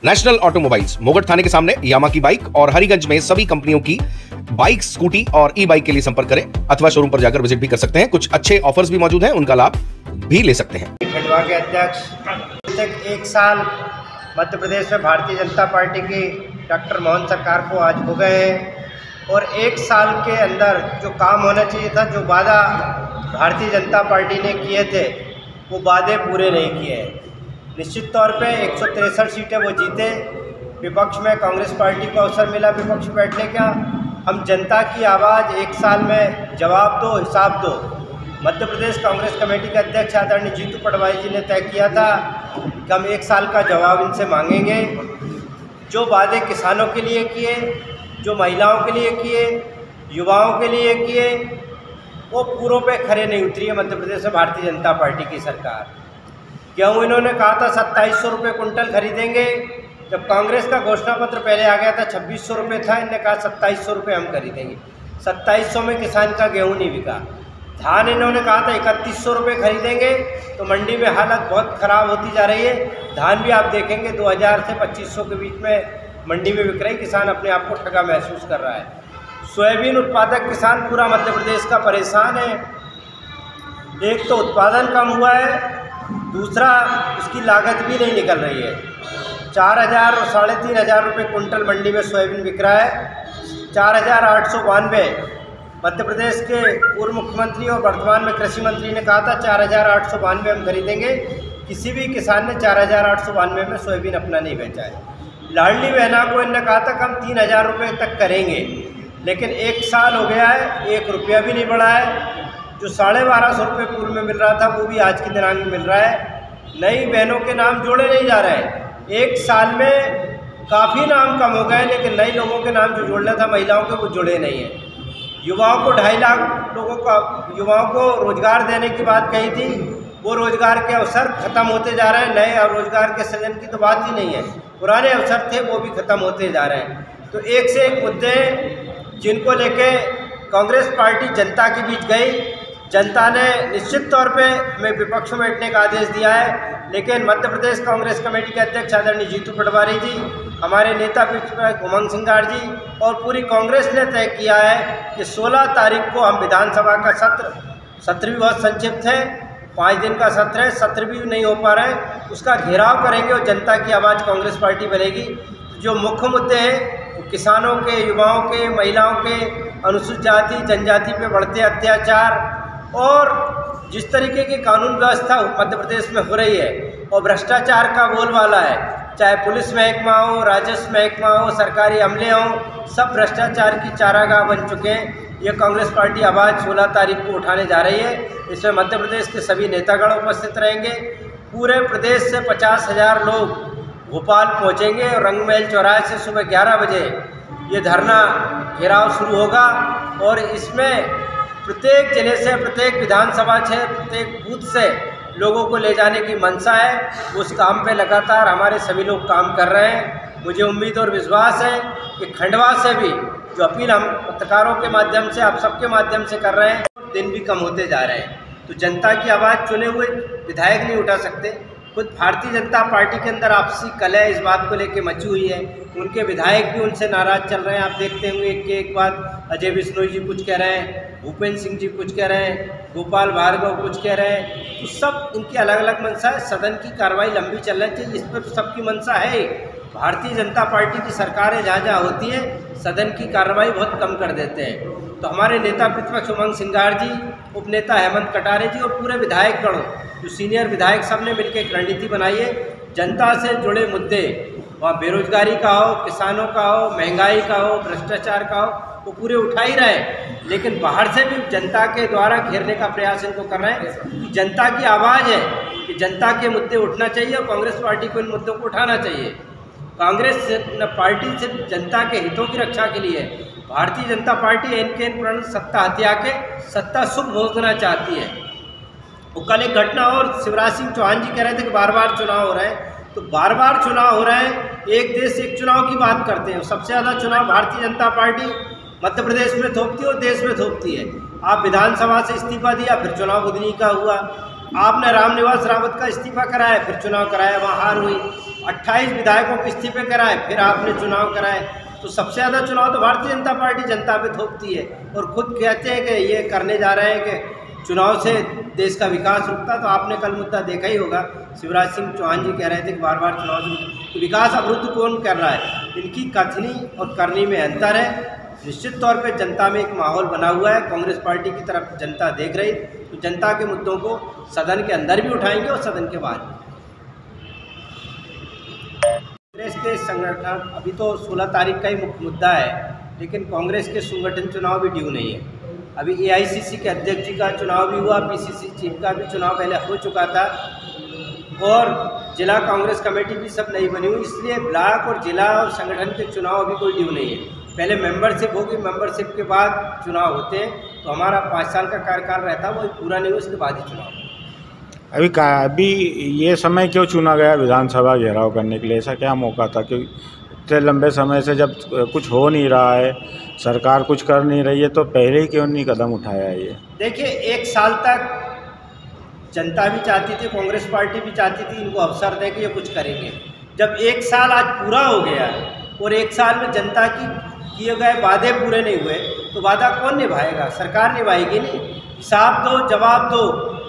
National automobiles मोगट थाने के सामने यामा की बाइक और हरिगंज में सभी कंपनियों की बाइक, स्कूटी और ई बाइक के लिए संपर्क करें अथवा शोरूम पर जाकर विजिट भी कर सकते हैं। कुछ अच्छे ऑफर्स भी मौजूद हैं, उनका लाभ भी ले सकते हैं। खंडवा के अध्यक्ष तक 1 साल मध्य प्रदेश में भारतीय जनता पार्टी की डॉक्टर मोहन सरकार को आज हो गए हैं और 1 साल के अंदर जो काम होना चाहिए था, जो वादा भारतीय जनता पार्टी ने किए थे, वो वादे पूरे नहीं किए हैं। निश्चित तौर पे 163 सीटें वो जीते। विपक्ष में कांग्रेस पार्टी को अवसर मिला विपक्ष बैठने का। हम जनता की आवाज़ 1 साल में जवाब दो, हिसाब दो। मध्य प्रदेश कांग्रेस कमेटी के अध्यक्ष आदरणीय जीतू पटवारी जी ने तय किया था कि हम 1 साल का जवाब इनसे मांगेंगे। जो वादे किसानों के लिए किए, जो महिलाओं के लिए किए, युवाओं के लिए किए, वो पूरों पे खरे नहीं उतरी है मध्य प्रदेश में भारतीय जनता पार्टी की सरकार। गेहूँ इन्होंने कहा था 2700 रुपये कुंटल खरीदेंगे। जब कांग्रेस का घोषणा पत्र पहले आ गया था 2600 रुपये था, इन्होंने कहा 2700 रुपये हम खरीदेंगे। 2700 में किसान का गेहूँ नहीं बिका। धान इन्होंने कहा था 3100 रुपये खरीदेंगे, तो मंडी में हालत बहुत ख़राब होती जा रही है। धान भी आप देखेंगे 2000 से 2500 के बीच में मंडी में बिक रही। किसान अपने आप को ठगा महसूस कर रहा है। सोयाबीन उत्पादक किसान पूरा मध्य प्रदेश का परेशान है। एक तो उत्पादन कम हुआ है, दूसरा उसकी लागत भी नहीं निकल रही है। 4000 और 3500 रुपये कुंटल मंडी में सोयाबीन बिक रहा है। 4892 मध्य प्रदेश के पूर्व मुख्यमंत्री और वर्तमान में कृषि मंत्री ने कहा था 4892 हम खरीदेंगे। किसी भी किसान ने 4892 में सोयाबीन अपना नहीं बेचा है। लाडली बहना को इन्होंने कहा था कि हम 3000 रुपये तक करेंगे, लेकिन 1 साल हो गया है, 1 रुपया भी नहीं बढ़ा है। जो 1250 रुपये पूर्व में मिल रहा था, वो भी आज के दिनांक में मिल रहा है। नई बहनों के नाम जोड़े नहीं जा रहे हैं। 1 साल में काफ़ी नाम कम हो गए, लेकिन नए लोगों के नाम जो जोड़ना था महिलाओं के, वो जुड़े नहीं हैं। युवाओं को 2.5 लाख लोगों का युवाओं को रोजगार देने की बात कही थी, वो रोजगार के अवसर खत्म होते जा रहे हैं। नए और रोजगार के सृजन की तो बात ही नहीं है। पुराने अवसर थे, वो भी खत्म होते जा रहे हैं। तो एक से एक मुद्दे जिनको लेके कांग्रेस पार्टी जनता के बीच गई। जनता ने निश्चित तौर पे हमें विपक्ष में बैठने का आदेश दिया है, लेकिन मध्य प्रदेश कांग्रेस कमेटी के अध्यक्ष आदरणीय जीतू पटवारी जी, हमारे नेता उमंग सिंगार जी और पूरी कांग्रेस ने तय किया है कि 16 तारीख को हम विधानसभा का सत्र भी बहुत संक्षिप्त है, 5 दिन का सत्र है, सत्र भी नहीं हो पा रहे हैं, उसका घेराव करेंगे और जनता की आवाज़ कांग्रेस पार्टी बनेगी। जो मुख्य मुद्दे हैं, किसानों के, युवाओं के, महिलाओं के, अनुसूचित जाति जनजाति पे बढ़ते अत्याचार और जिस तरीके की कानून व्यवस्था मध्य प्रदेश में हो रही है और भ्रष्टाचार का बोलबाला है, चाहे पुलिस महकमा हो, राजस्व महकमा हो, सरकारी अमले हों, सब भ्रष्टाचार की चारागाह बन चुके हैं। ये कांग्रेस पार्टी आवाज़ 16 तारीख को उठाने जा रही है। इसमें मध्य प्रदेश के सभी नेतागण उपस्थित रहेंगे। पूरे प्रदेश से 50,000 लोग भोपाल पहुँचेंगे और रंगमहल चौराहे से सुबह 11 बजे ये धरना घेराव शुरू होगा और इसमें प्रत्येक जिले से, प्रत्येक विधानसभा क्षेत्र, प्रत्येक बूथ से लोगों को ले जाने की मंशा है। उस काम पे लगातार हमारे सभी लोग काम कर रहे हैं। मुझे उम्मीद और विश्वास है कि खंडवा से भी जो अपील हम पत्रकारों के माध्यम से, आप सबके माध्यम से कर रहे हैं, दिन भी कम होते जा रहे हैं। तो जनता की आवाज़ चुने हुए विधायक नहीं उठा सकते। खुद भारतीय जनता पार्टी के अंदर आपसी कलह इस बात को लेकर मची हुई है। उनके विधायक भी उनसे नाराज़ चल रहे हैं। आप देखते होंगे एक के एक बात अजय बिश्नोई जी कुछ कह रहे हैं, भूपेंद्र सिंह जी कुछ कह रहे हैं, गोपाल भार्गव कुछ कह रहे हैं। तो सब उनकी अलग अलग मंशा है। सदन की कार्रवाई लंबी चलना चाहिए, इस पर तो सबकी मंशा है। भारतीय जनता पार्टी की सरकारें जहाँ जहाँ होती है, सदन की कार्रवाई बहुत कम कर देते हैं। तो हमारे नेता प्रतिपक्ष उमंग सिंगार जी, उपनेता हेमंत कटारे जी और पूरे विधायकगण, जो सीनियर विधायक, सब ने मिलकर एक रणनीति बनाई है। जनता से जुड़े मुद्दे, वहाँ बेरोजगारी का हो, किसानों का हो, महंगाई का हो, भ्रष्टाचार का हो, वो पूरे उठा ही रहे हैं। लेकिन बाहर से भी जनता के द्वारा घेरने का प्रयास इनको कर रहे हैं। जनता की आवाज़ है कि जनता के मुद्दे उठना चाहिए और कांग्रेस पार्टी को इन मुद्दों को उठाना चाहिए। कांग्रेस पार्टी सिर्फ जनता के हितों की रक्षा के लिए है। भारतीय जनता पार्टी एन प्रण सत्ता हत्या के सत्ता सुख भोगना चाहती है। वो कल एक घटना और शिवराज सिंह चौहान जी कह रहे थे कि बार बार चुनाव हो रहे हैं। तो बार बार चुनाव हो रहे हैं, एक देश एक चुनाव की बात करते हैं। सबसे ज़्यादा चुनाव भारतीय जनता पार्टी मध्य प्रदेश में थोपती है और देश में थोपती है। आप विधानसभा से इस्तीफा दिया, फिर चुनाव बुधनी का हुआ। आपने रामनिवास रावत का इस्तीफा कराया, फिर चुनाव कराया, वहाँ हार हुई। 28 विधायकों को इस्तीफे कराए, फिर आपने चुनाव कराए। तो सबसे ज़्यादा चुनाव तो भारतीय जनता पार्टी जनता पे थोपती है और खुद कहते हैं कि ये करने जा रहे हैं कि चुनाव से देश का विकास रुकता। तो आपने कल मुद्दा देखा ही होगा, शिवराज सिंह चौहान जी कह रहे थे कि बार बार चुनाव से तो विकास अवरुद्ध कौन कर रहा है। इनकी कथनी और करनी में अंतर है। निश्चित तौर पे जनता में एक माहौल बना हुआ है, कांग्रेस पार्टी की तरफ जनता देख रही, तो जनता के मुद्दों को सदन के अंदर भी उठाएंगे और सदन के बाहर भी। कांग्रेस के संगठन अभी तो 16 तारीख का ही मुख्य मुद्दा है, लेकिन कांग्रेस के संगठन चुनाव भी ड्यू नहीं है। अभी एआईसीसी के अध्यक्ष जी का चुनाव भी हुआ, पीसीसी चीफ का भी चुनाव पहले हो चुका था और जिला कांग्रेस कमेटी भी सब नहीं बनी हुई, इसलिए ब्लॉक और जिला और संगठन के चुनाव अभी कोई ड्यू नहीं है। पहले मेंबरशिप होगी, मेंबरशिप के बाद चुनाव होते हैं। तो हमारा 5 साल का कार्यकाल रहता है, वो पूरा नहीं हुआ, उसके बाद ही चुनाव। अभी ये समय क्यों चुना गया विधानसभा घेराव करने के लिए? ऐसा क्या मौका था? क्योंकि इतने लंबे समय से जब कुछ हो नहीं रहा है, सरकार कुछ कर नहीं रही है, तो पहले ही क्यों नहीं कदम उठाया ये? देखिए, 1 साल तक जनता भी चाहती थी, कांग्रेस पार्टी भी चाहती थी इनको अवसर दें कि ये कुछ करेंगे। जब 1 साल आज पूरा हो गया और 1 साल में जनता की किए गए वादे पूरे नहीं हुए, तो वादा कौन निभाएगा? सरकार निभाएगी नहीं। हिसाब दो, जवाब दो।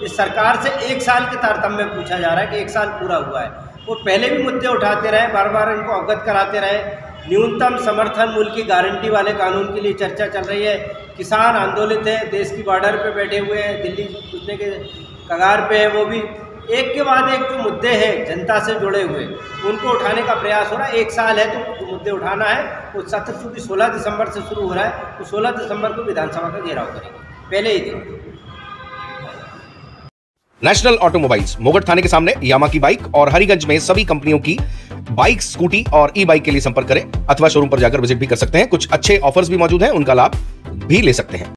इस सरकार से 1 साल के तारतम्य में पूछा जा रहा है कि 1 साल पूरा हुआ है। वो पहले भी मुद्दे उठाते रहे, बार बार इनको अवगत कराते रहे। न्यूनतम समर्थन मूल्य की गारंटी वाले कानून के लिए चर्चा चल रही है। किसान आंदोलित हैं, देश की बॉर्डर पे बैठे हुए हैं, दिल्ली पूछने के कगार पे है। वो भी एक के बाद एक जो मुद्दे हैं जनता से जुड़े हुए, उनको उठाने का प्रयास हो रहा है। 1 साल है तो मुद्दे उठाना है। वो सत्र चूँकि 16 दिसंबर से शुरू हो रहा है, तो 16 दिसंबर को विधानसभा का घेराव करेंगे, पहले ही दिन। नेशनल ऑटोमोबाइल्स, मोगट थाने के सामने यामा की बाइक और हरिगंज में सभी कंपनियों की बाइक, स्कूटी और ई बाइक के लिए संपर्क करें अथवा शोरूम पर जाकर विजिट भी कर सकते हैं। कुछ अच्छे ऑफर्स भी मौजूद हैं, उनका लाभ भी ले सकते हैं।